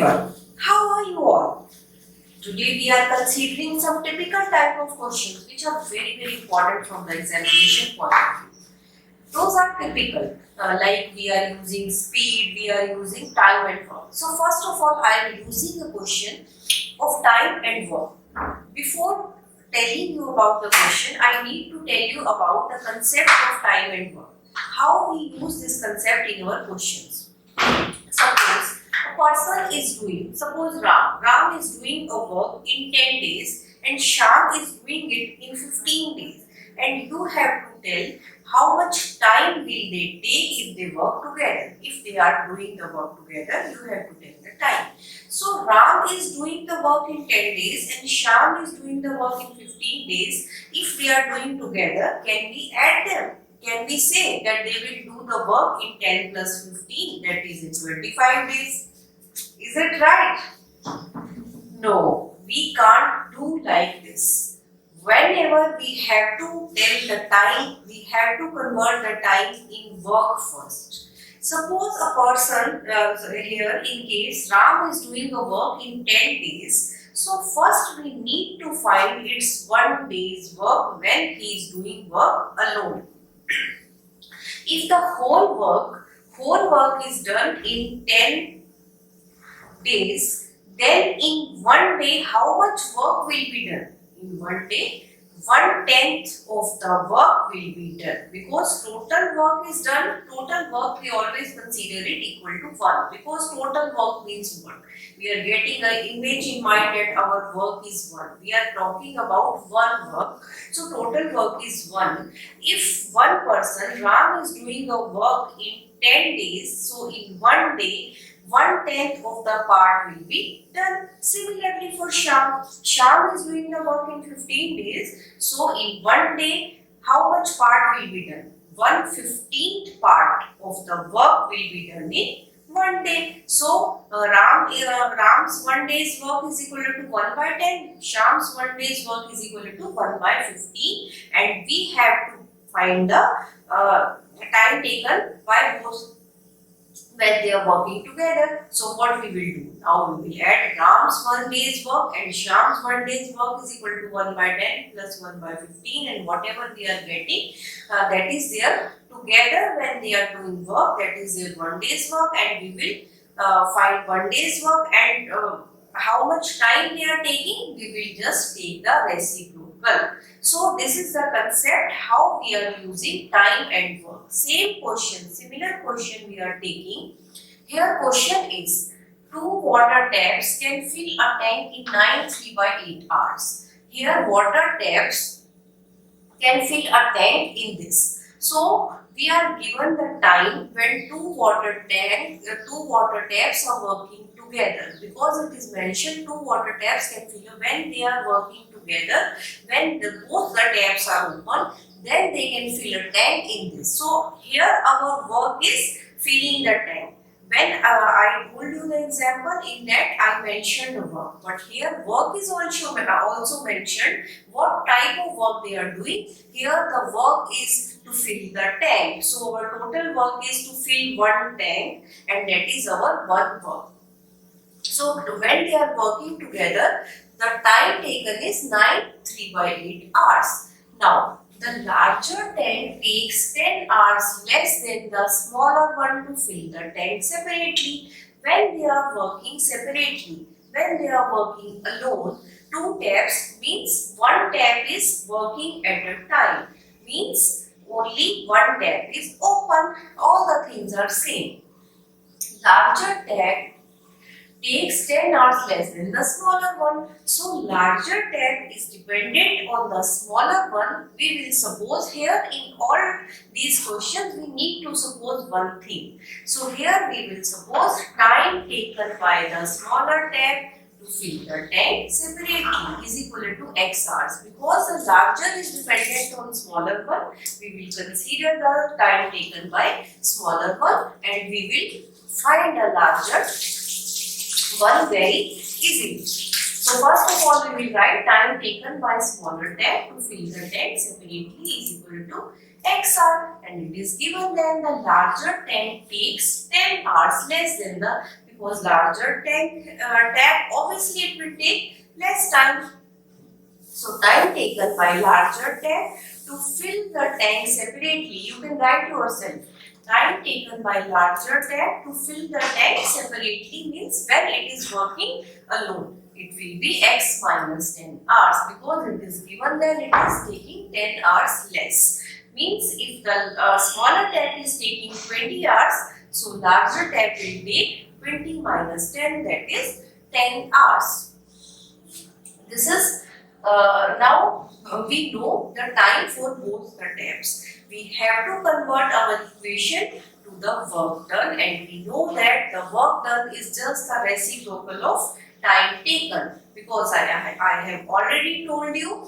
everyone, how are you all? Today we are considering some typical type of questions which are very important from the examination point of view. Those are typical, like we are using speed, we are using time and work. So first of all, I am using a question of time and work. Before telling you about the question, I need to tell you about the concept of time and work. How we use this concept in our questions. Suppose a person is doing, suppose Ram is doing a work in 10 days and Sham is doing it in 15 days. And you have to tell how much time will they take if they work together. If they are doing the work together, you have to tell the time. So Ram is doing the work in 10 days and Sham is doing the work in 15 days. If they are doing together, can we add them? Can we say that they will do the work in 10 plus 15, that is in 25 days? Is it right? No, we can't do like this. Whenever we have to tell the time, we have to convert the time in work first. Suppose a person, here in case Ram is doing a work in 10 days, so first we need to find its 1 day's work when he is doing work alone. If the whole work is done in 10 days, then in 1 day how much work will be done? In 1 day, 1/10 of the work will be done, because total work is done. Total work we always consider it equal to 1, because total work means 1. We are getting an image in mind that our work is 1. We are talking about one work, so total work is 1. If one person, Ram, is doing a work in 10 days, so in 1 day 1/10 of the part will be done. Similarly for Sham, Sham is doing the work in 15 days, so in 1 day how much part will be done? 1/15th part of the work will be done in 1 day. So Ram's 1 day's work is equal to 1/10. Sham's 1 day's work is equal to 1/15, and we have to find the time taken by both when they are working together. So what we will do? Now we will add Ram's 1 day's work and Sham's 1 day's work is equal to 1/10 plus 1/15, and whatever we are getting, that is their together when they are doing work, that is their 1 day's work, and we will find 1 day's work, and how much time they are taking, we will just take the reciprocal. So this is the concept how we are using time and work. Same question, similar question we are taking. Here question is, 2 water taps can fill a tank in 9 3/8 hours. Here water taps can fill a tank in this. So we are given the time when two water taps are working together, because it is mentioned 2 water taps can fill when they are working together. When both the taps are open, then they can fill a tank in this. So here our work is filling the tank. When I told you the example, in that I mentioned the work, but here work is also mentioned. What type of work they are doing? Here the work is to fill the tank. So our total work is to fill 1 tank, and that is our 1 work. So when they are working together, the time taken is 9 3/8 hours. Now the larger tank takes 10 hours less than the smaller one to fill the tank separately. When they are working separately, when they are working alone, 2 taps means 1 tap is working at a time, means only 1 tap is open. All the things are same. Larger tap takes 10 hours less than the smaller one. So larger tap is dependent on the smaller one. We will suppose here in all these questions we need to suppose one thing. So here we will suppose time taken by the smaller tap to fill the tank separately is equal to x hours. Because the larger is dependent on smaller one, we will consider the time taken by smaller one, and we will find a larger one very easily. So first of all we will write time taken by smaller tap to fill the tank separately is equal to x hour, and it is given then the larger tank takes 10 hours less than the, because larger tap obviously it will take less time. So time taken by larger tap to fill the tank separately. You can write yourself. Time taken by larger tap to fill the tank separately means when it is working alone. It will be x minus 10 hours because it is given that it is taking 10 hours less. Means if the smaller tap is taking 20 hours, so larger tap will take 20 minus 10, that is 10 hours. This is now we know the time for both the taps. We have to convert our equation to the work done, and we know that the work done is just the reciprocal of time taken, because I have already told you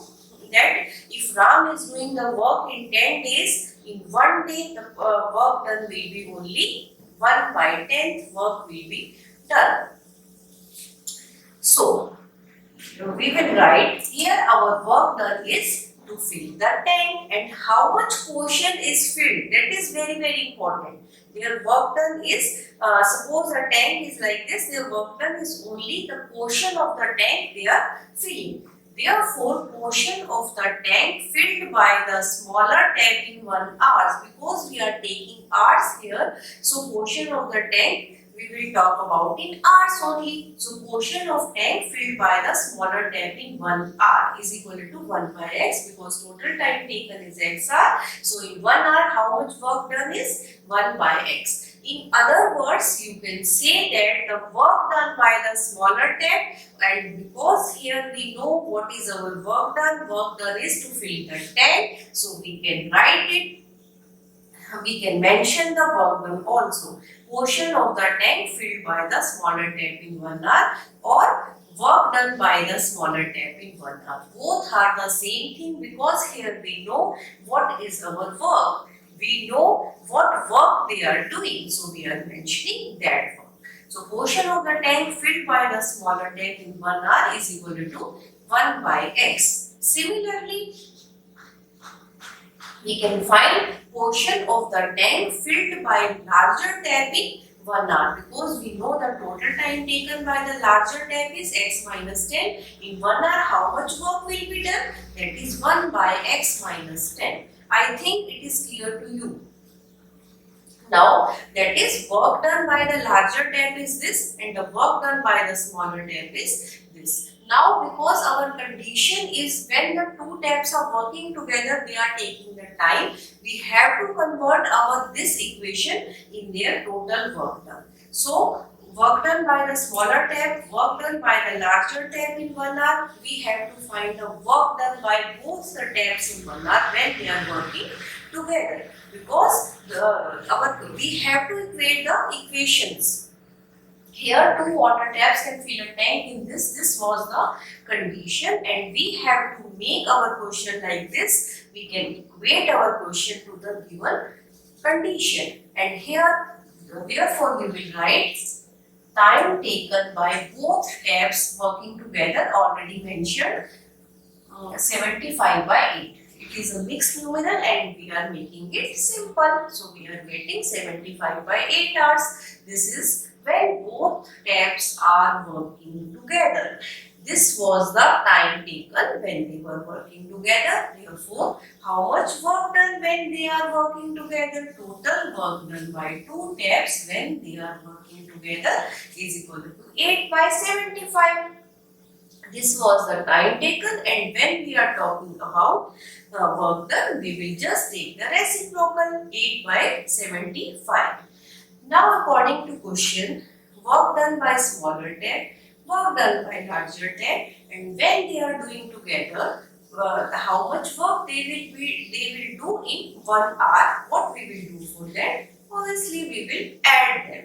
that if Ram is doing the work in 10 days, in 1 day the work done will be only 1 by 10th work will be done. So we will write here our work done is to fill the tank, and how much portion is filled, that is very important. Their work done is, suppose a tank is like this, their work done is only the portion of the tank they are filling. Therefore, portion of the tank filled by the smaller tap in 1 hour, because we are taking hours here, so portion of the tank we will talk about in hours only. So portion of tank filled by the smaller tap in 1 hour is equal to 1 by x, because total time taken is x hour. So in 1 hour how much work done is 1 by x. In other words, you can say that the work done by the smaller tap, and because here we know what is our work done is to fill the tank, so we can write it. We can mention the work done also. Portion of the tank filled by the smaller tap in 1 hour, or work done by the smaller tap in 1 hour. Both are the same thing, because here we know what is our work. We know what work they are doing, so we are mentioning that work. So portion of the tank filled by the smaller tap in 1 hour is equal to 1 by x. Similarly, we can find portion of the tank filled by larger tap in 1 hour, because we know the total time taken by the larger tap is x minus 10. In 1 hour how much work will be done? That is 1 by x minus 10. I think it is clear to you. Now that is work done by the larger tap is this, and the work done by the smaller tap is this. Now because our condition is when the two taps are working together, they are taking the time, we have to convert our this equation in their total work done. So work done by the smaller tap, work done by the larger tap in 1 hour, we have to find the work done by both the taps in 1 hour when they are working together, because we have to equate the equations. Here two water taps can fill a tank in this. This was the condition, and we have to make our question like this. We can equate our question to the given condition, and here therefore we will write time taken by both taps working together, already mentioned, 75 by 8. It is a mixed numeral and we are making it simple. So we are getting 75 by 8 hours. This is when both taps are working together. This was the time taken when they were working together. Therefore, how much work done when they are working together? Total work done by two taps when they are working together is equal to 8 by 75. This was the time taken, and when we are talking about work done, we will just take the reciprocal, 8 by 75. Now according to question, work done by smaller tap, work done by larger tap, and when they are doing together, how much work they will do in 1 hour. What we will do for that? Obviously we will add them.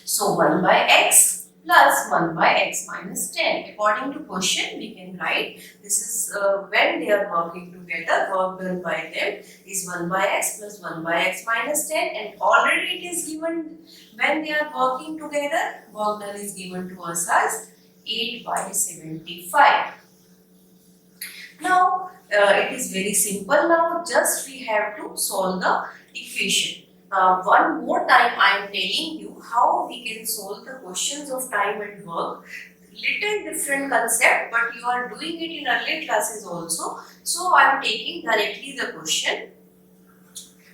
So 1 by x plus 1 by x minus 10. According to question, we can write this is when they are working together, work done by them is 1 by x plus 1 by x minus 10, and already it is given when they are working together, work done is given to us as 8 by 75. Now it is very simple. Now just we have to solve the equation. One more time I am telling you how we can solve the questions of time and work. Little different concept, but you are doing it in earlier classes also. So I am taking directly the question.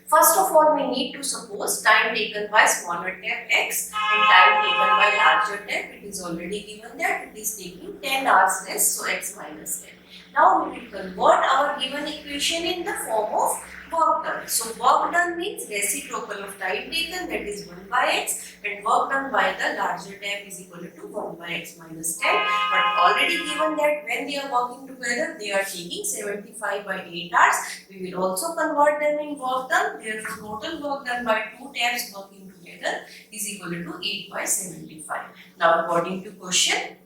First of all, we need to suppose time taken by smaller tab x and time taken by larger tab. It is already given that it is taking 10 hours less, so x minus 10. Now we will convert our given equation in the form of work done. So work done means reciprocal of time taken, that is 1 by x, and work done by the larger tab is equal to 1 by x minus 10. But already given that when they are working together, they are taking 75 by 8 hours. We will also convert them in work done. Therefore, total work done by 2 tabs working together is equal to 8 by 75. Now, according to question,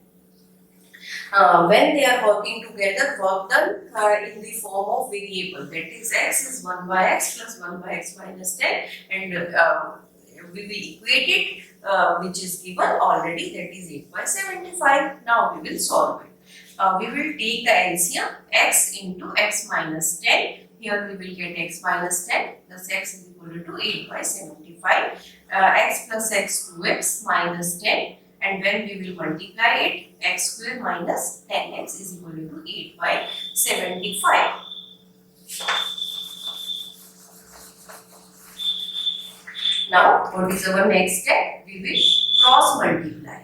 when they are working together, work done in the form of variable, that is x is 1 by x plus 1 by x minus 10, and we will equate it which is given already, that is 8 by 75. Now we will solve it. We will take the LCM x into x minus 10. Here we will get x minus 10 plus x is equal to 8 by 75. X plus x 2x minus 10. And when we will multiply it, x square minus 10x is equal to 8 by 75. Now, what is our next step? We will cross multiply.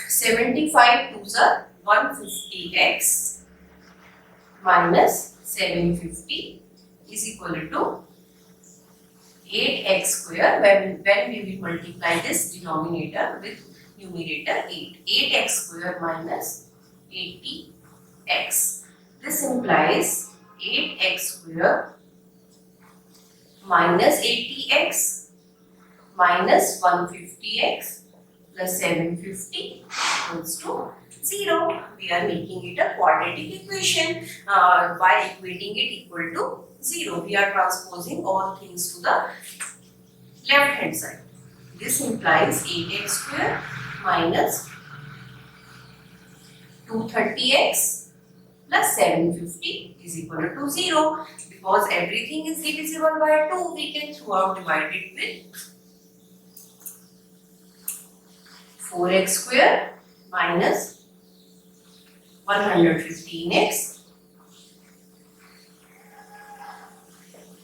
75 to the 150x minus 750 is equal to 8x square. When we will multiply this denominator with numerator 8. 8x square minus 80x. This implies 8x square minus 80x minus 150x plus 750 equals to 0. We are making it a quadratic equation. By equating it equal to 0, we are transposing all things to the left hand side. This implies 8x square minus 230x plus 750 is equal to 0. Because everything is divisible by 2, we can throughout divide it with 4x square minus 115x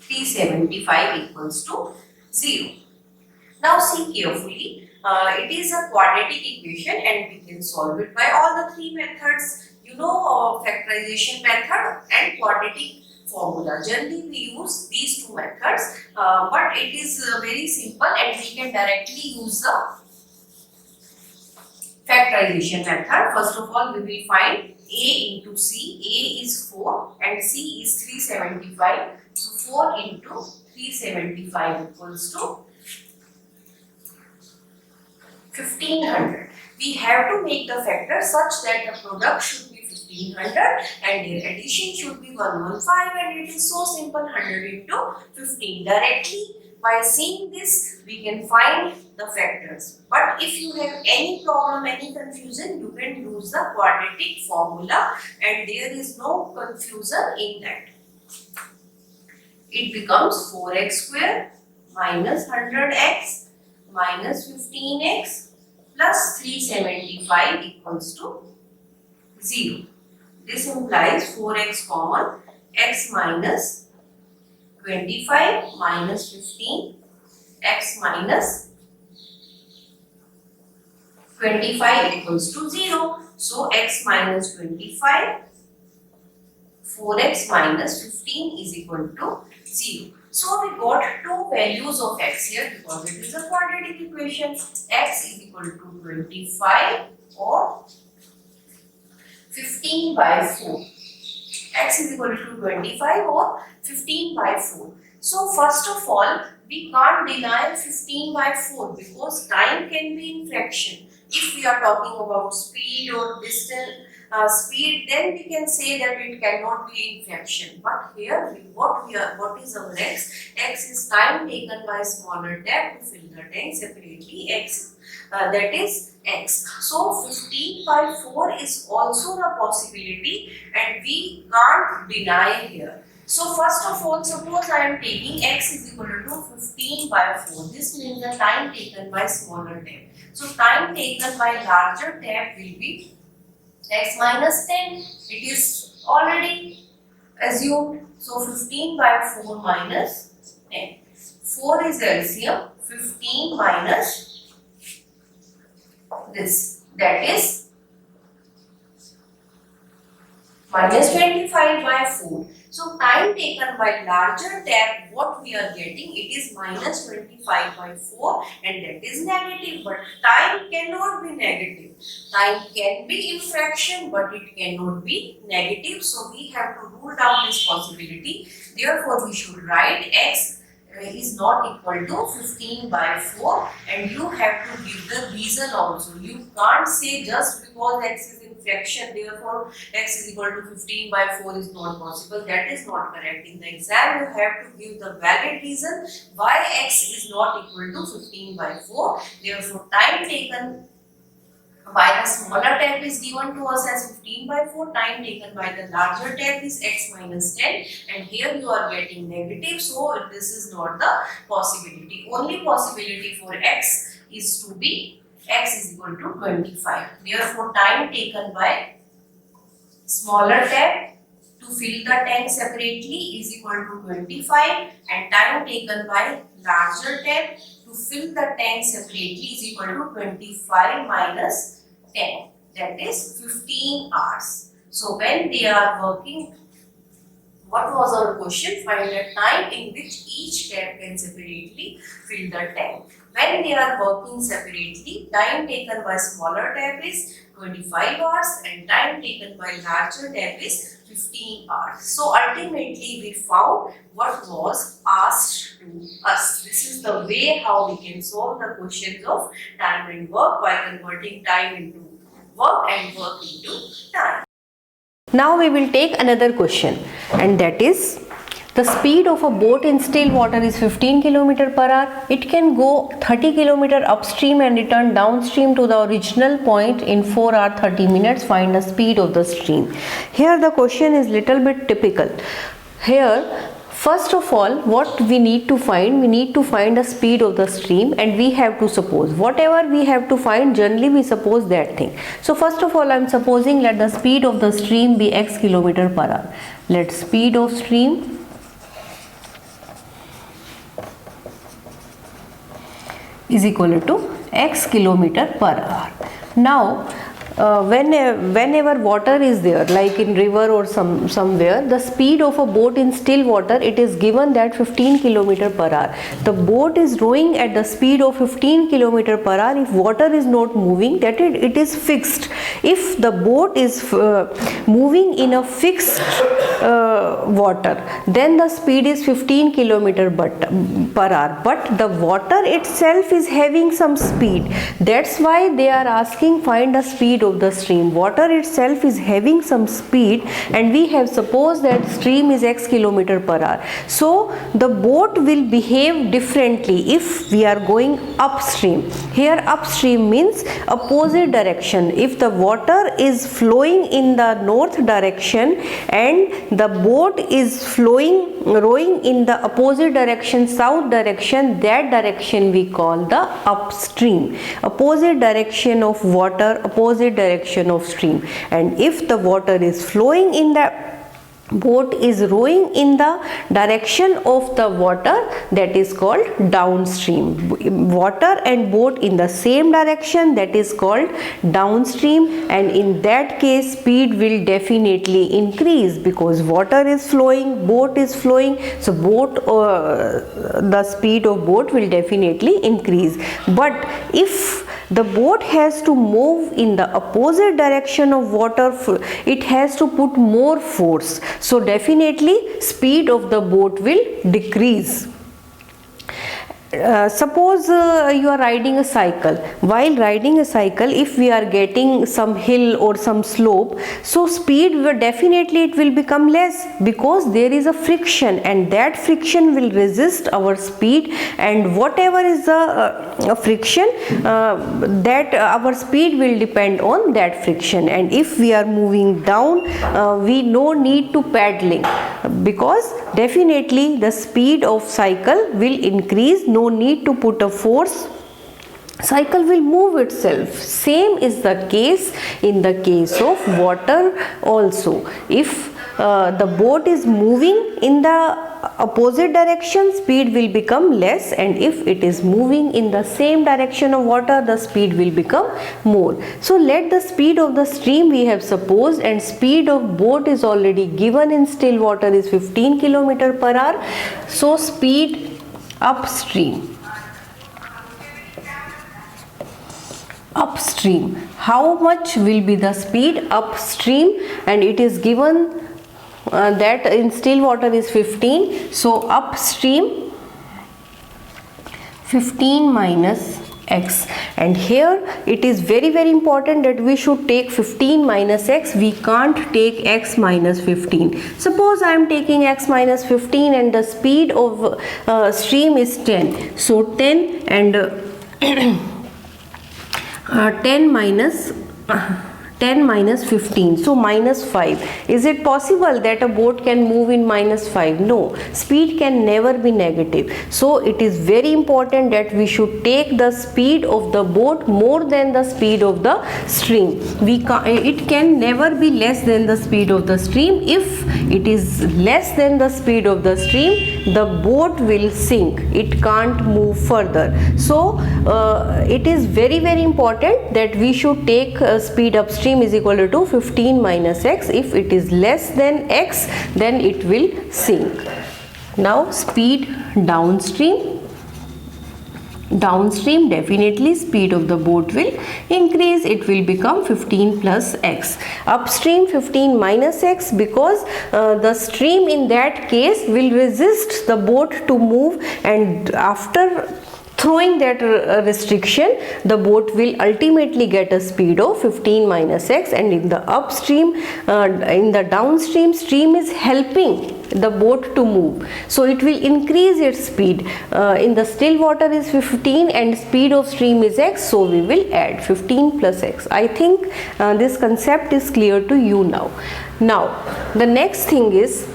375 equals to 0. Now see carefully, it is a quadratic equation and we can solve it by all the three methods. You know, factorization method and quadratic formula. Generally we use these two methods, but it is very simple and we can directly use the factorization method. First of all, we will find a into c. A is 4 and c is 375. So 4 into 375 equals to 1500. We have to make the factor such that the product should be 1500 and their addition should be 115, and it is so simple, 100 into 15. Directly by seeing this we can find the factors. But if you have any problem, any confusion, you can use the quadratic formula and there is no confusion in that. It becomes 4x square minus 100x minus 15x plus 375 equals to 0. This implies 4x common, x minus 25 minus 15, x minus 25 equals to 0. So x minus 25, 4x minus 15 is equal to 0. So we got two values of x here because it is a quadratic equation. X is equal to 25 or 15 by 4. X is equal to 25 or 15 by 4. So first of all, we can't deny 15 by 4 because time can be in fraction. If we are talking about speed or distance, speed, then we can say that it cannot be in fraction. But here, what is our x? X is time taken by smaller tab to fill the tank separately. X, that is x. So 15 by 4 is also a possibility, and we can't deny here. So first of all, suppose I am taking x is equal to 15 by 4. This means the time taken by smaller tap. So time taken by larger tap will be x minus 10. It is already assumed. So 15 by 4 minus 10. 4 is LCM. 15 minus this. That is minus 25 by 4. So time taken by larger tap, what we are getting, it is minus 25 by 4 and that is negative. But time cannot be negative. Time can be in fraction but it cannot be negative. So we have to rule out this possibility. Therefore we should write x is not equal to 15 by 4 and you have to give the reason also. You can't say just because x is in fraction therefore x is equal to 15 by 4 is not possible. That is not correct. In the exam you have to give the valid reason why x is not equal to 15 by 4. Therefore time taken by the smaller tap is given to us as 15 by 4, time taken by the larger tap is x minus 10 and here you are getting negative, so this is not the possibility. Only possibility for x is to be x is equal to 25. Therefore time taken by smaller tap to fill the tank separately is equal to 25 and time taken by larger tap to fill the tank separately is equal to 25 minus 10, that is 15 hours. So when they are working, what was our question? Find the time in which each tap can separately fill the tank. When they are working separately, time taken by smaller tap is 25 hours and time taken by larger tap is 15 hours. So ultimately we found what was asked to us. This is the way how we can solve the questions of time and work by converting time into work and work into time. Now we will take another question and that is the speed of a boat in still water is 15 km per hour. It can go 30 km upstream and return downstream to the original point in 4 hours 30 minutes. Find the speed of the stream. Here the question is little bit typical. Here first of all, what we need to find the speed of the stream and we have to suppose whatever we have to find, generally we suppose that thing. So first of all I am supposing let the speed of the stream be x km per hour. Let speed of stream is equal to x km per hour. Now whenever water is there, like in river or somewhere, the speed of a boat in still water, it is given that 15 km per hour. The boat is rowing at the speed of 15 km per hour. If water is not moving, that it is fixed. If the boat is moving in a fixed water, then the speed is 15 km per hour. But the water itself is having some speed. That's why they are asking find the speed of the stream. Water itself is having some speed and we have supposed that stream is x km per hour. So the boat will behave differently if we are going upstream. Here upstream means opposite direction. If the water is flowing in the north direction and the boat is rowing in the opposite direction, south direction, that direction we call the upstream. Opposite direction of water, opposite direction of stream. And if the water is flowing in the boat is rowing in the direction of the water, that is called downstream. Water and boat in the same direction, that is called downstream, and in that case speed will definitely increase because water is flowing, boat is flowing, so the speed of boat will definitely increase. But if the boat has to move in the opposite direction of water, it has to put more force, so definitely speed of the boat will decrease. suppose you are riding a cycle. While riding a cycle, if we are getting some hill or some slope, so speed definitely it will become less, because there is a friction, and that friction will resist our speed, and whatever is the friction, that our speed will depend on that friction. And if we are moving down, we no need to paddling, because definitely the speed of cycle will increase, no need to put a force, cycle will move itself. Same is the case in the case of water also. If the boat is moving in the opposite direction, speed will become less, and if it is moving in the same direction of water, the speed will become more. So let the speed of the stream we have supposed, and speed of boat is already given in still water is 15 km/h. So speed upstream, how much will be the speed upstream, and it is given that in still water is 15. So upstream 15 minus x, and here it is very important that we should take 15 minus x. We can't take x minus 15. Suppose I am taking x minus 15 and the speed of stream is 10. So 10 and 10 minus 15, so minus 5. Is it possible that a boat can move in minus 5? No, speed can never be negative. So it is very important that we should take the speed of the boat more than the speed of the stream. It can never be less than the speed of the stream. If it is less than the speed of the stream, the boat will sink, it can't move further. So it is very important that we should take speed upstream is equal to 15 minus x. If it is less than x, then it will sink. Now speed downstream, definitely speed of the boat will increase, it will become 15 plus x. Upstream 15 minus x, because the stream in that case will resist the boat to move, and after throwing that restriction, the boat will ultimately get a speed of 15 minus x. And in the upstream, in the downstream, stream is helping the boat to move, so it will increase its speed. In the still water is 15 and speed of stream is x, so we will add 15 plus x. I think this concept is clear to you now. Now the next thing is,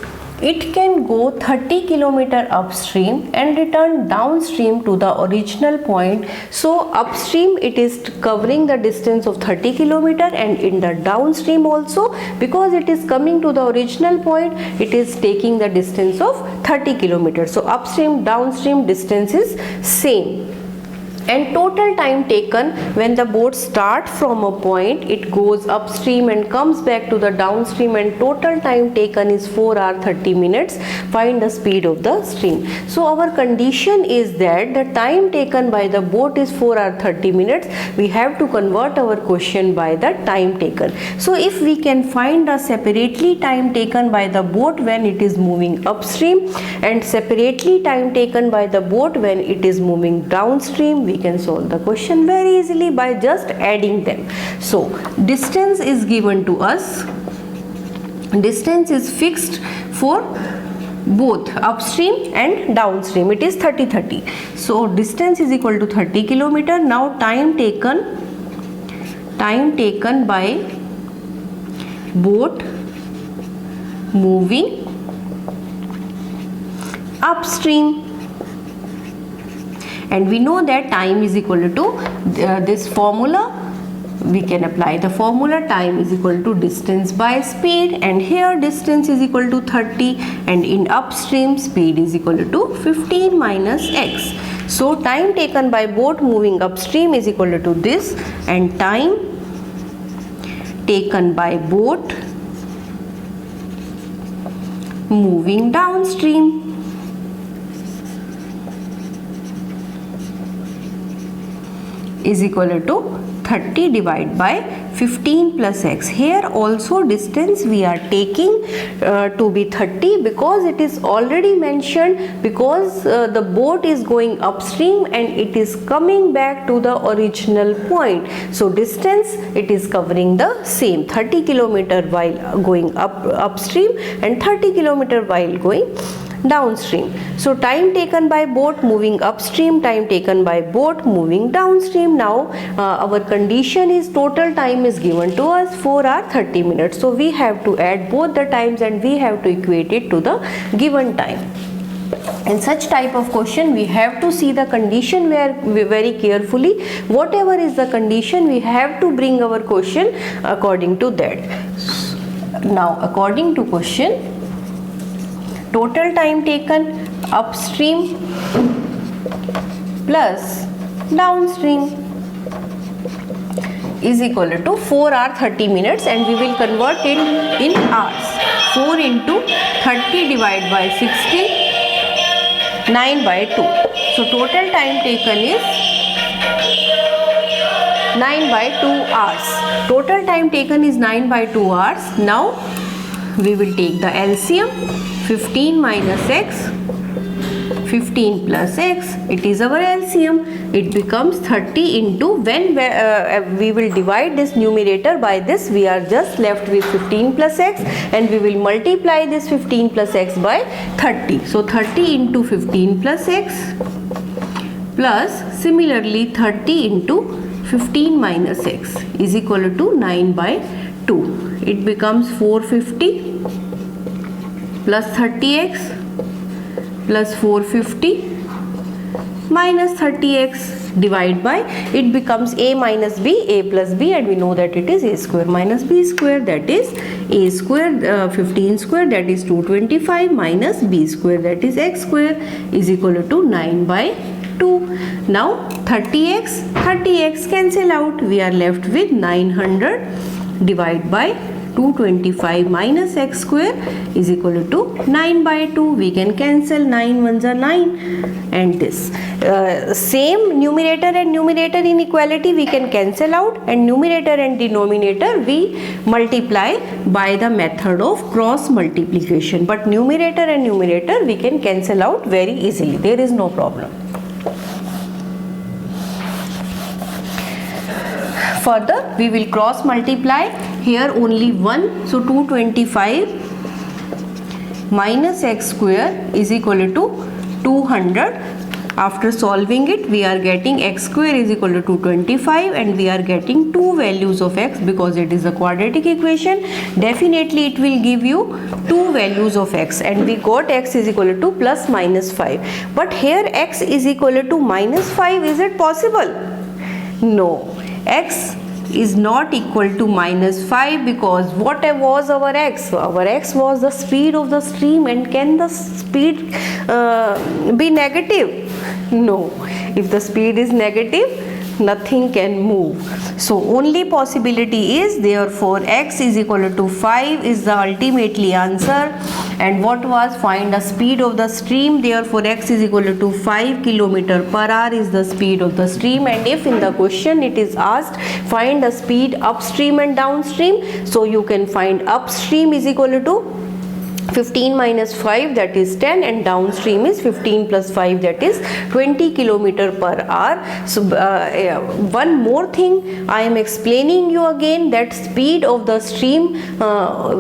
it can go 30 km upstream and return downstream to the original point. So upstream it is covering the distance of 30 km, and in the downstream also, because it is coming to the original point, it is taking the distance of 30 km. So upstream downstream distance is same. And total time taken when the boat starts from a point, it goes upstream and comes back to the downstream, and total time taken is 4 hours 30 minutes. Find the speed of the stream. So our condition is that the time taken by the boat is 4 hours 30 minutes. We have to convert our question by the time taken. So if we can find the separately time taken by the boat when it is moving upstream, and separately time taken by the boat when it is moving downstream, we can solve the question very easily by just adding them. So distance is given to us, distance is fixed for both upstream and downstream, it is 30. So distance is equal to 30 km. Now time taken by boat moving upstream, and we know that time is equal to this formula. We can apply the formula, time is equal to distance by speed, and here distance is equal to 30, and in upstream speed is equal to 15 minus x. So time taken by boat moving upstream is equal to this, and time taken by boat moving downstream is equal to 30 divided by 15 plus x. Here also distance we are taking to be 30 because it is already mentioned, because the boat is going upstream and it is coming back to the original point. So distance it is covering the same 30 kilometer while going upstream and 30 kilometer while going downstream. So time taken by boat moving upstream, time taken by boat moving downstream. Now our condition is total time is given to us 4 hours 30 minutes. So we have to add both the times and we have to equate it to the given time. In such type of question we have to see the condition very carefully. Whatever is the condition, we have to bring our question according to that. Now according to question, total time taken upstream plus downstream is equal to 4 hours 30 minutes, and we will convert it in hours. 4 into 30 divided by 60, 9 by 2. So total time taken is 9 by 2 hours. Total time taken is 9 by 2 hours. Now we will take the LCM. 15 minus x, 15 plus x, it is our LCM. It becomes 30 into, when we will divide this numerator by this, we are just left with 15 plus x, and we will multiply this 15 plus x by 30. So 30 into 15 plus x plus similarly 30 into 15 minus x is equal to 9 by 2. It becomes 450 plus 30x plus 450 minus 30x divide by, it becomes a minus b, a plus b, and we know that it is a square minus b square, that is a square 15 square, that is 225, minus b square, that is x square, is equal to 9 by 2. Now 30x cancel out, we are left with 900 divided by 225 minus x square is equal to 9 by 2. We can cancel, 9 ones are 9, and this same numerator and numerator inequality we can cancel out, and numerator and denominator we multiply by the method of cross multiplication, but numerator and numerator we can cancel out very easily, there is no problem. Further we will cross multiply, here only 1, so 225 minus x square is equal to 200. After solving it, we are getting x square is equal to 225, and we are getting two values of x because it is a quadratic equation. Definitely it will give you two values of x, and we got x is equal to plus minus 5. But here x is equal to minus 5, is it possible? No. X is not equal to minus 5 because what was our x? Our x was the speed of the stream, and can the speed be negative? No. If the speed is negative, nothing can move. So only possibility is, therefore x is equal to 5 is the ultimately answer. And what was, find the speed of the stream, therefore x is equal to 5 km per hour is the speed of the stream. And if in the question it is asked find the speed upstream and downstream, so you can find upstream is equal to 15 minus 5, that is 10, and downstream is 15 plus 5, that is 20 km per hour. So one more thing I am explaining you again, that speed of the stream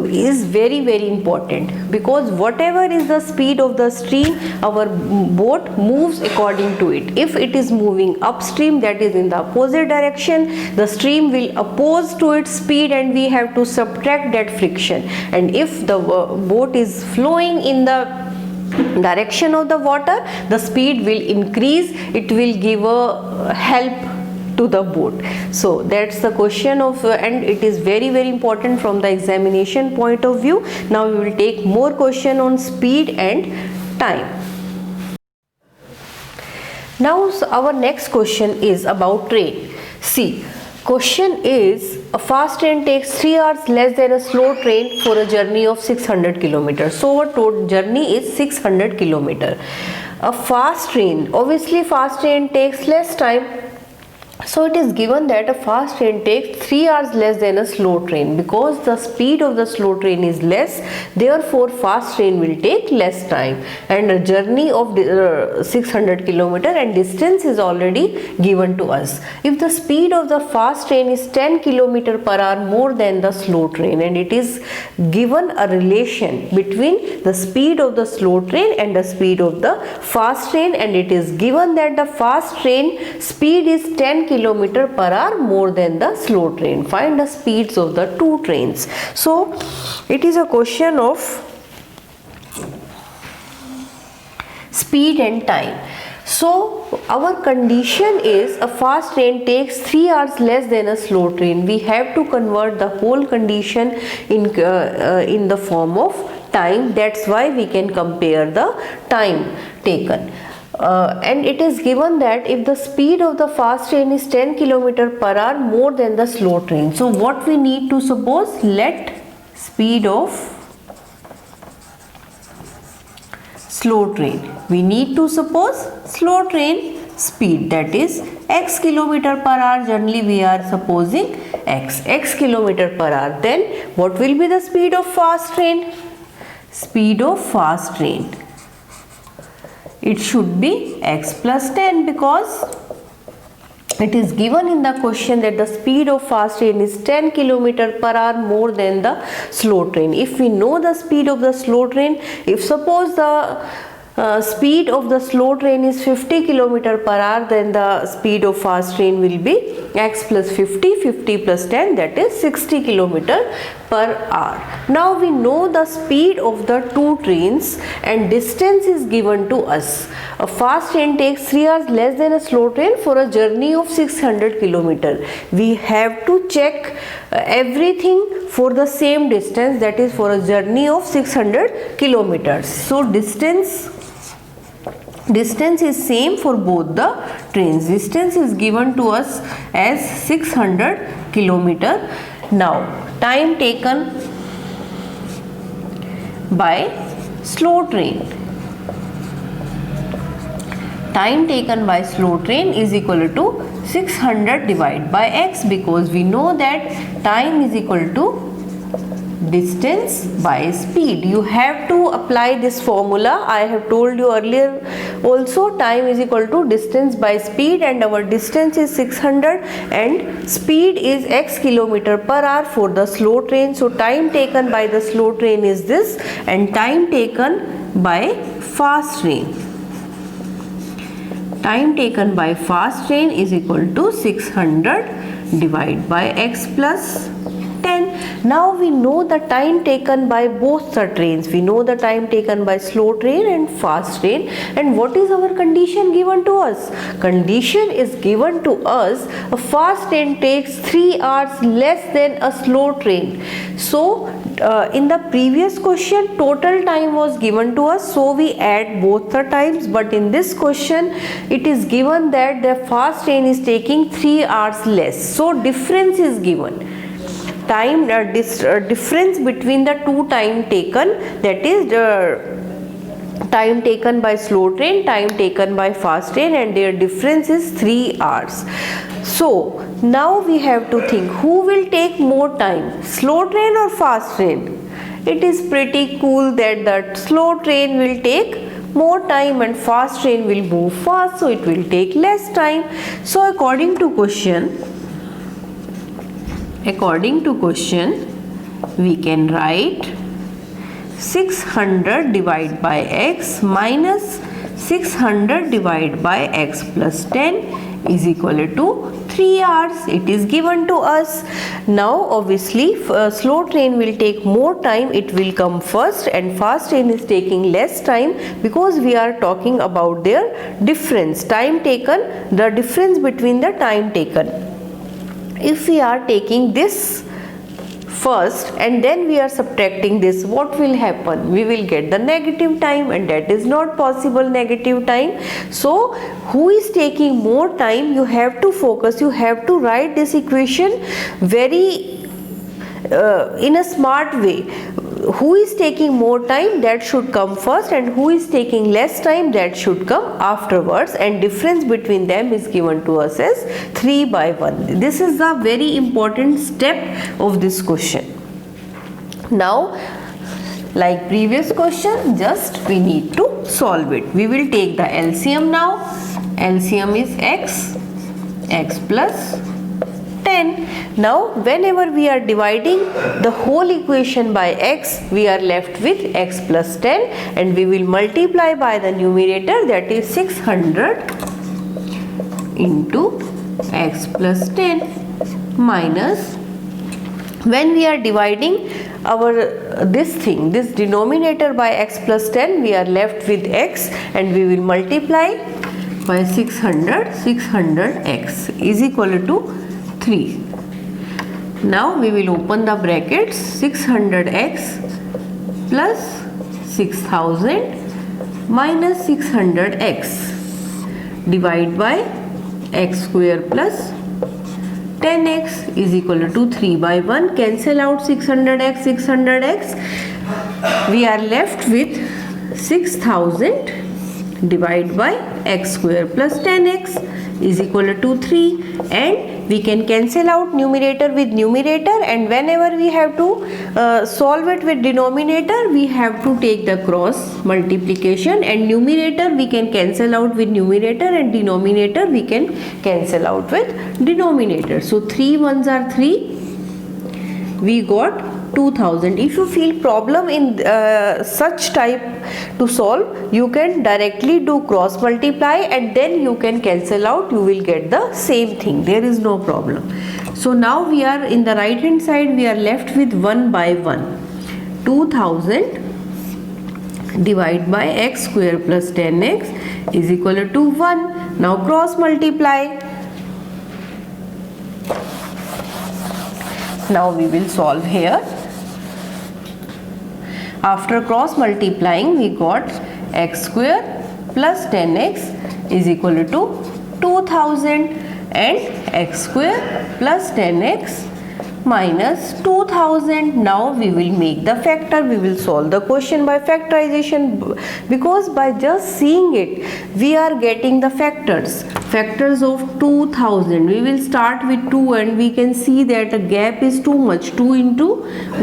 is very important, because whatever is the speed of the stream, our boat moves according to it. If it is moving upstream, that is in the opposite direction, the stream will oppose to its speed, and we have to subtract that friction. And if the boat is flowing in the direction of the water, the speed will increase, it will give a help to the boat. So that's the question of and it is very important from the examination point of view. Now we will take more question on speed and time. Now our next question is about train. See, question is, a fast train takes 3 hours less than a slow train for a journey of 600 km. So our total journey is 600 km. A fast train, obviously fast train takes less time, So it is given that a fast train takes 3 hours less than a slow train. Because the speed of the slow train is less, therefore fast train will take less time, and a journey of 600 kilometer and distance is already given to us. If the speed of the fast train is 10 kilometer per hour more than the slow train, and it is given a relation between the speed of the slow train and the speed of the fast train, and it is given that the fast train speed is 10 kilometer per hour more than the slow train. Find the speeds of the two trains. So it is a question of speed and time. So our condition is a fast train takes 3 hours less than a slow train. We have to convert the whole condition in the form of time. That's why we can compare the time taken. And it is given that if the speed of the fast train is 10 kilometer per hour more than the slow train. So what we need to suppose? Let speed of slow train. We need to suppose slow train speed, that is x kilometer per hour. Generally we are supposing x kilometer per hour. Then what will be the speed of fast train? Speed of fast train, it should be x plus 10, because it is given in the question that the speed of fast train is 10 kilometer per hour more than the slow train. If we know the speed of the slow train, if suppose the speed of the slow train is 50 kilometer per hour, then the speed of fast train will be x plus 50 plus 10, that is 60 kilometer per hour. Now we know the speed of the two trains and distance is given to us. A fast train takes 3 hours less than a slow train for a journey of 600 kilometer. We have to check everything for the same distance, that is for a journey of 600 kilometers. So distance is same for both the trains. Distance is given to us as 600 kilometer. Now time taken by slow train. Time taken by slow train is equal to 600 divided by x, because we know that time is equal to distance by speed. You have to apply this formula. I have told you earlier also, time is equal to distance by speed, and our distance is 600 and speed is x kilometer per hour for the slow train. So time taken by the slow train is this, and time taken by fast train, time taken by fast train is equal to 600 divided by x plus 10. Now we know the time taken by both the trains. We know the time taken by slow train and fast train. And what is our condition given to us? Condition is given to us, a fast train takes 3 hours less than a slow train. So in the previous question total time was given to us, so we add both the times, but in this question it is given that the fast train is taking 3 hours less, so difference is given. Time difference between the two time taken, that is time taken by slow train, time taken by fast train, and their difference is 3 hours. So now we have to think, who will take more time, slow train or fast train? It is pretty cool that the slow train will take more time and fast train will move fast, so it will take less time. So according to question we can write 600 divided by x minus 600 divided by x plus 10 is equal to 3 hours. It is given to us. Now obviously slow train will take more time, it will come first, and fast train is taking less time, because we are talking about their difference, time taken, the difference between the time taken. If we are taking this first and then we are subtracting this, what will happen? We will get the negative time, and that is not possible, negative time. So who is taking more time? You have to focus, you have to write this equation very in a smart way. who is taking more time, that should come first, and who is taking less time, that should come afterwards, and difference between them is given to us as 3/1. This is the very important step of this question. Now, like previous question, just we need to solve it. We will take the LCM now. LCM is x plus 10. Now whenever we are dividing the whole equation by x, we are left with x plus 10, and we will multiply by the numerator, that is 600 into x plus 10 minus, when we are dividing our this denominator by x plus 10, we are left with x, and we will multiply by 600x is equal to 3. Now we will open the brackets. 600x plus 6000 minus 600x, divide by x square plus 10x is equal to 3/1. Cancel out 600x. We are left with 6000 divide by x square plus 10x is equal to 3, and we can cancel out numerator with numerator, and whenever we have to solve it with denominator, we have to take the cross multiplication, and numerator we can cancel out with numerator, and denominator we can cancel out with denominator. So 3 ones are 3. We got 2000. If you feel problem in such type to solve, you can directly do cross multiply, and then you can cancel out, you will get the same thing. There is no problem. So now we are in the right hand side, we are left with 1/1. 2000 divided by x square plus 10x is equal to 1. Now cross multiply. Now we will solve here. After cross multiplying, we got x square plus 10x is equal to 2000, and x square plus 10x minus 2000. Now we will make the factor. We will solve the question by factorization, because by just seeing it we are getting the factors of 2000. We will start with 2, and we can see that a gap is too much. 2 into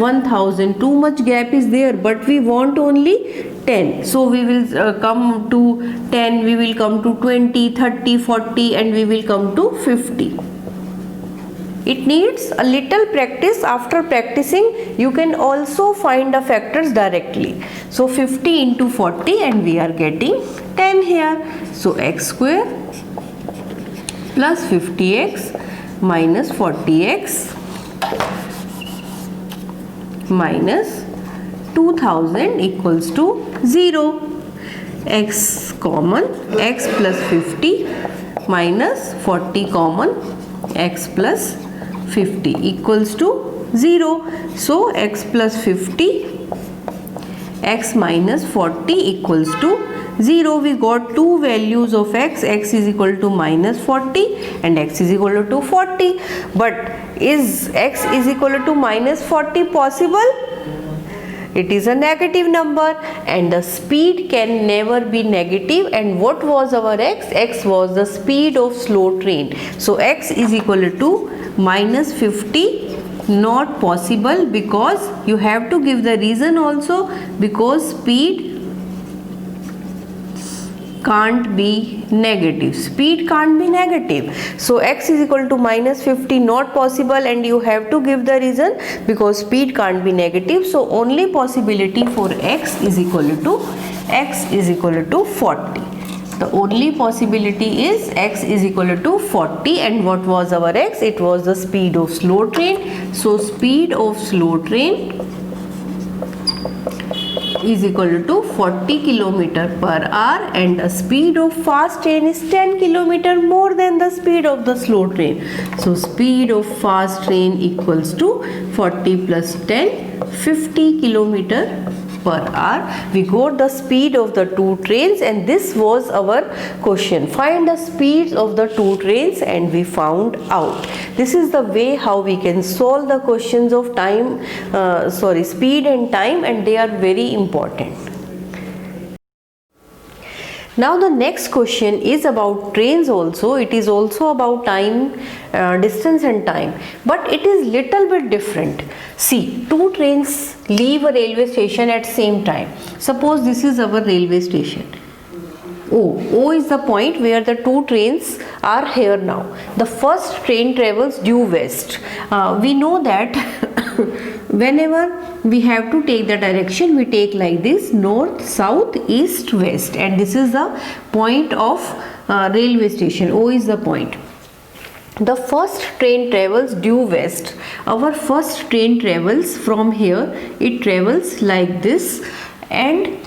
1000, too much gap is there, but we want only 10. So we will come to 10, we will come to 20, 30, 40, and we will come to 50. It needs a little practice. After practicing, you can also find the factors directly. So 50 into 40, and we are getting 10 here. So x square plus 50x minus 40x minus 2000 equals to 0. X common, x plus 50 minus 40 common, x plus 50 equals to 0. So x plus 50, x minus 40 equals to 0. We got two values of x is equal to minus 40 and x is equal to 40. But is x is equal to minus 40 possible? It is a negative number, and the speed can never be negative. And what was our x? X was the speed of slow train. So x is equal to minus 50, not possible, because you have to give the reason also, because speed can't be negative. Speed can't be negative. So x is equal to minus 50, not possible, and you have to give the reason, because speed can't be negative. So only possibility for x is equal to 40. The only possibility is x is equal to 40. And what was our x? It was the speed of slow train. So speed of slow train is equal to 40 km/h, and the speed of fast train is 10 km more than the speed of the slow train. So speed of fast train equals to 40 plus 10, 50 km/h. per hour. We got the speed of the two trains, and this was our question. Find the speeds of the two trains, and we found out. This is the way how we can solve the questions of speed and time, and they are very important. Now the next question is about trains also. It is also about time, distance and time, but it is little bit different. See, two trains leave a railway station at same time. Suppose this is our railway station. O is the point where the two trains are here now. The first train travels due west. We know that whenever we have to take the direction, we take like this: north, south, east, west, and this is the point of railway station. O is the point. The first train travels due west. Our first train travels from here. It travels like this, and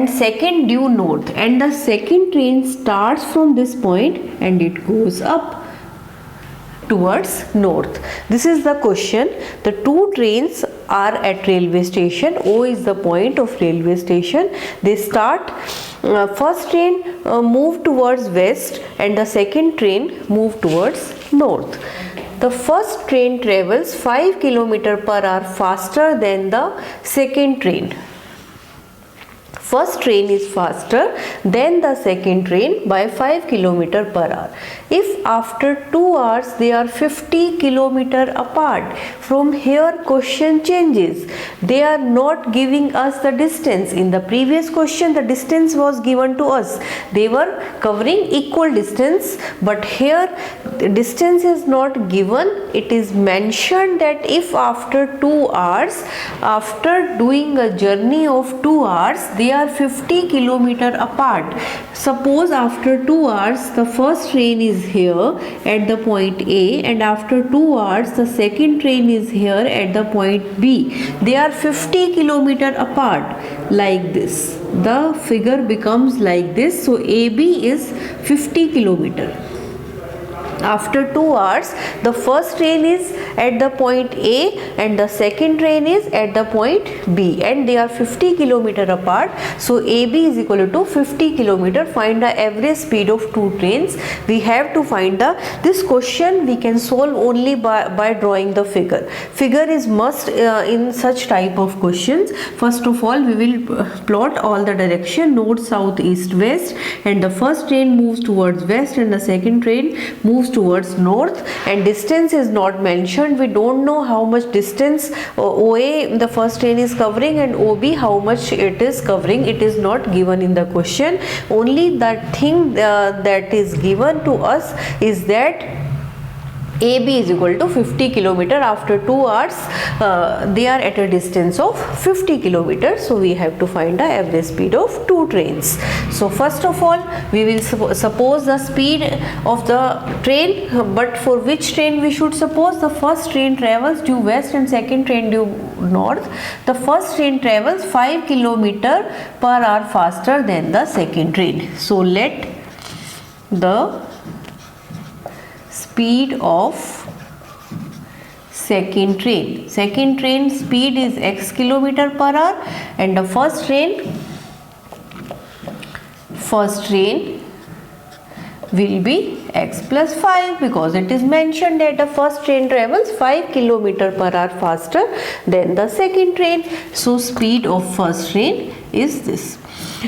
second due north, and the second train starts from this point and it goes up towards north. This is the question. The two trains are at railway station. O is the point of railway station. They start, first train move towards west and the second train move towards north. The first train travels 5 km per hour faster than the second train. First train is faster than the second train by 5 km per hour. If after 2 hours they are 50 km apart, from here question changes. They are not giving us the distance. In the previous question the distance was given to us. They were covering equal distance, but here the distance is not given. It is mentioned that if after 2 hours, after doing a journey of 2 hours, they are 50 km apart. Suppose after 2 hours the first train is here at the point A, and after 2 hours the second train is here at the point B. They are 50 km apart, like this. The figure becomes like this. So AB is 50 km. After 2 hours, the first train is at the point A and the second train is at the point B, and they are 50 km apart. So AB is equal to 50 km. Find the average speed of two trains. We have to find this question we can solve only by drawing the figure. Figure is must in such type of questions. First of all, we will plot all the direction: north, south, east, west, and the first train moves towards west and the second train moves towards north, and distance is not mentioned. We don't know how much distance OA the first train is covering and OB how much it is covering. It is not given in the question. Only that thing that is given to us is that AB is equal to 50 km. After 2 hours they are at a distance of 50 km. So we have to find the average speed of two trains. So first of all we will suppose the speed of the train, but for which train we should suppose? The first train travels due west and second train due north. The first train travels 5 km per hour faster than the second train. So let the speed of second train speed is x km per hour, and the first train will be x plus 5, because it is mentioned that the first train travels 5 km per hour faster than the second train. So speed of first train is this.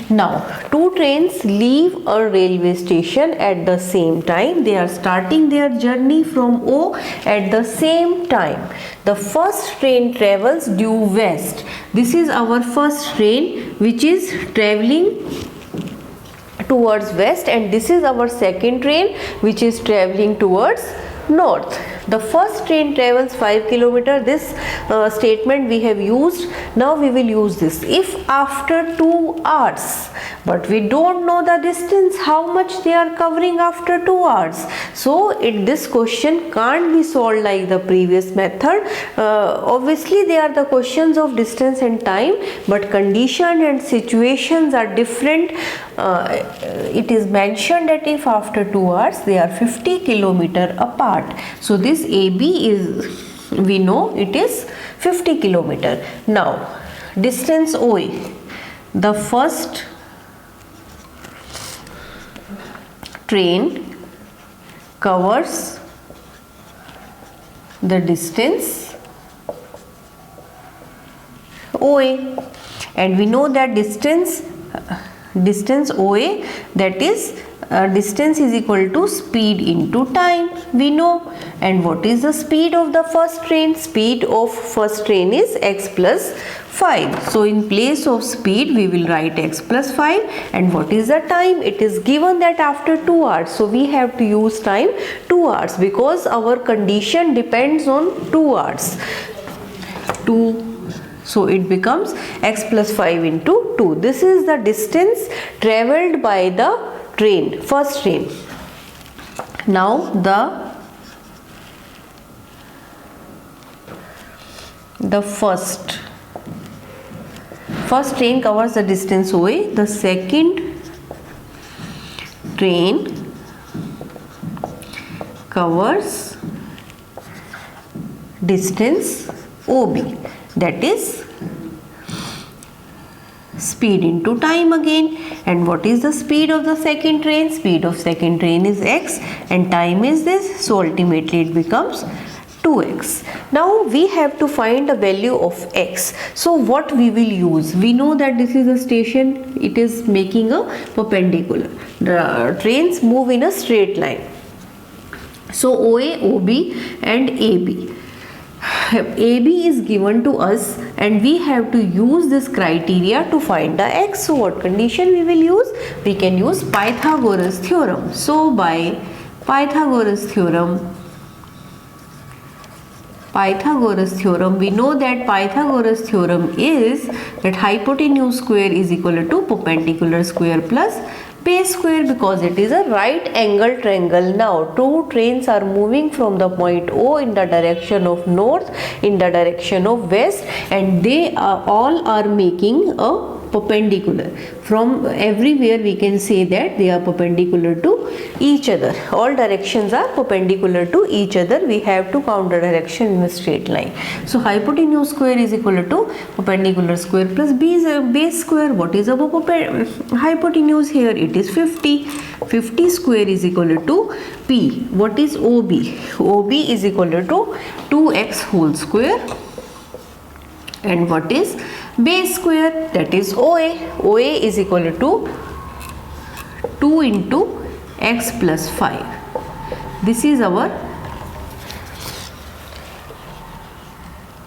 Now two trains leave a railway station at the same time. They are starting their journey from O at the same time. The first train travels due west. This is our first train which is traveling towards west, and this is our second train which is traveling towards north. The first train travels 5 km. This statement we have used. Now we will use this. If after 2 hours, but we don't know the distance, how much they are covering after 2 hours. So this question can't be solved like the previous method. Obviously they are the questions of distance and time, but condition and situations are different. It is mentioned that if after 2 hours they are 50 km apart. So this AB is, we know it is 50 km. Now distance OA, the first train covers the distance OA, and we know that distance OA, that is distance is equal to speed into time, we know. And what is the speed of the first train? Speed of first train is x plus 5. So in place of speed we will write x plus 5. And what is the time? It is given that after 2 hours, so we have to use time 2 hours, because our condition depends on 2 hours. 2, so it becomes x plus 5 into 2. This is the distance travelled by the train, first train. Now the first train covers the distance OA, the second train covers distance OB, that is speed into time again. And what is the speed of the second train? Speed of second train is x and time is this, so ultimately it becomes 2x. Now we have to find a value of x. So what we will use? We know that this is a station, it is making a perpendicular. The trains move in a straight line. So OA, OB and AB. AB is given to us and we have to use this criteria to find the x. So what condition we will use? We can use Pythagoras theorem. So by Pythagoras theorem, we know that Pythagoras theorem is that hypotenuse square is equal to perpendicular square plus base square, because it is a right angle triangle. Now two trains are moving from the point O in the direction of north, in the direction of west, and they all are making a perpendicular. From everywhere we can say that they are perpendicular to each other. All directions are perpendicular to each other. We have to count the direction in a straight line. So hypotenuse square is equal to perpendicular square plus base square. What is our hypotenuse here? It is 50. 50 square is equal to P. What is OB? OB is equal to 2x whole square. And what is base square? That is OA. OA is equal to 2 into x plus 5. This is our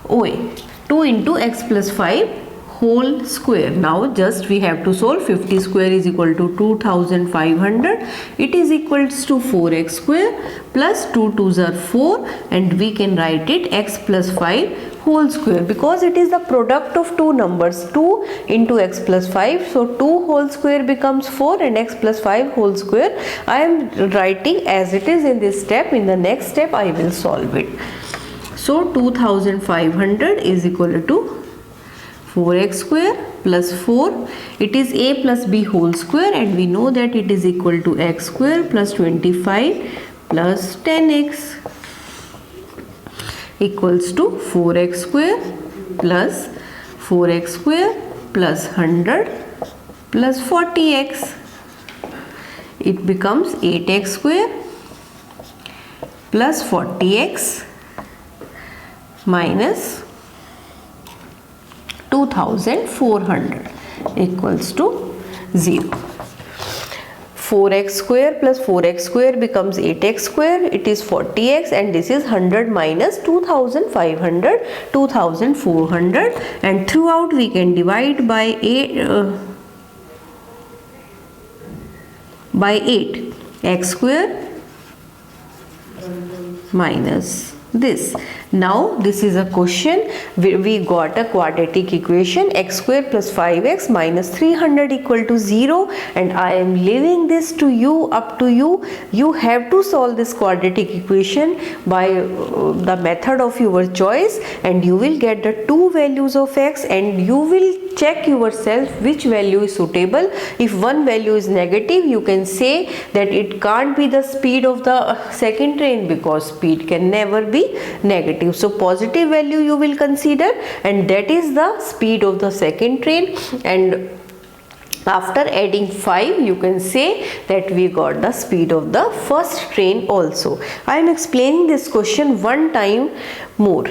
OA. 2 into x plus 5 whole square. Now just we have to solve. 50 square is equal to 2500. It is equals to 4x square plus 2 2s are 4, and we can write it x plus 5 whole square, because it is the product of two numbers, 2 into x plus 5. So 2 whole square becomes 4 and x plus 5 whole square I am writing as it is in this step. In the next step I will solve it. So 2500 is equal to 4x square plus 4. It is a plus b whole square, and we know that it is equal to x square plus 25 plus 10x equals to 4x square plus 4x square plus 100 plus 40x. It becomes 8x square plus 40x minus 2400 equals to 0. 4x square plus 4x square becomes 8x square. It is 40x, and this is 100 minus 2500, 2400, and throughout we can divide by 8 x square minus this. Now this is a question. We got a quadratic equation, x square plus 5x minus 300 equal to 0, and I am leaving this to you, up to you. You have to solve this quadratic equation by the method of your choice, and you will get the two values of x, and you will check yourself which value is suitable. If one value is negative, you can say that it can't be the speed of the second train, because speed can never be negative. So positive value you will consider, and that is the speed of the second train. And after adding 5, you can say that we got the speed of the first train also. I am explaining this question one time more.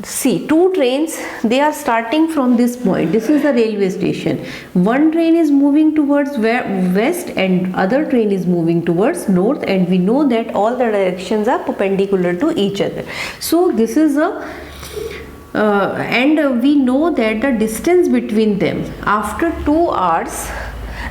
See, two trains, they are starting from this point. This is the railway station. One train is moving towards west and other train is moving towards north, and we know that all the directions are perpendicular to each other. So this is a and we know that the distance between them after 2 hours,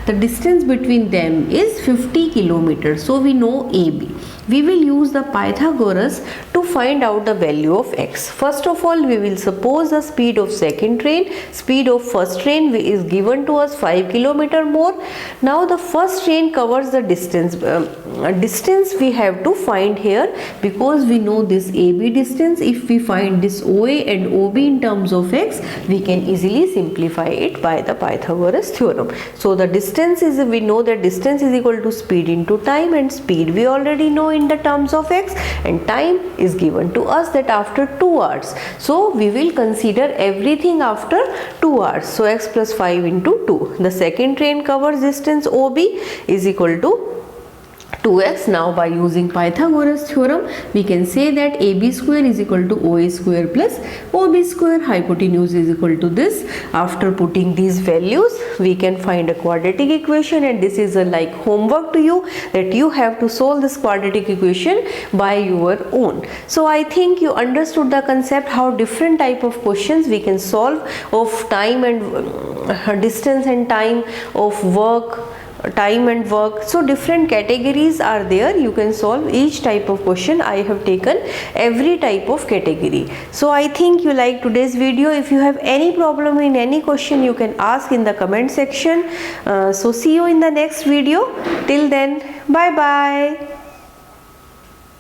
the distance between them is 50 kilometers. So we know AB. We will use the Pythagoras to find out the value of x. First of all, we will suppose the speed of second train. Speed of first train is given to us 5 kilometer more. Now the first train covers the distance. Distance we have to find here, because we know this AB distance. If we find this OA and OB in terms of x, we can easily simplify it by the Pythagoras theorem. So the distance is, we know that distance is equal to speed into time, and speed we already know in the terms of x, and time is given to us that after 2 hours. So we will consider everything after 2 hours. So x plus 5 into 2. The second train covers distance OB is equal to 2x. Now by using Pythagoras theorem, we can say that AB square is equal to OA square plus OB square. Hypotenuse is equal to this. After putting these values, we can find a quadratic equation, and this is a like homework to you, that you have to solve this quadratic equation by your own. So I think you understood the concept, how different type of questions we can solve of time and distance and time, of work, time and work. So different categories are there. You can solve each type of question. I have taken every type of category. So I think you like today's video. If you have any problem in any question, you can ask in the comment section. So see you in the next video. Till then, bye bye.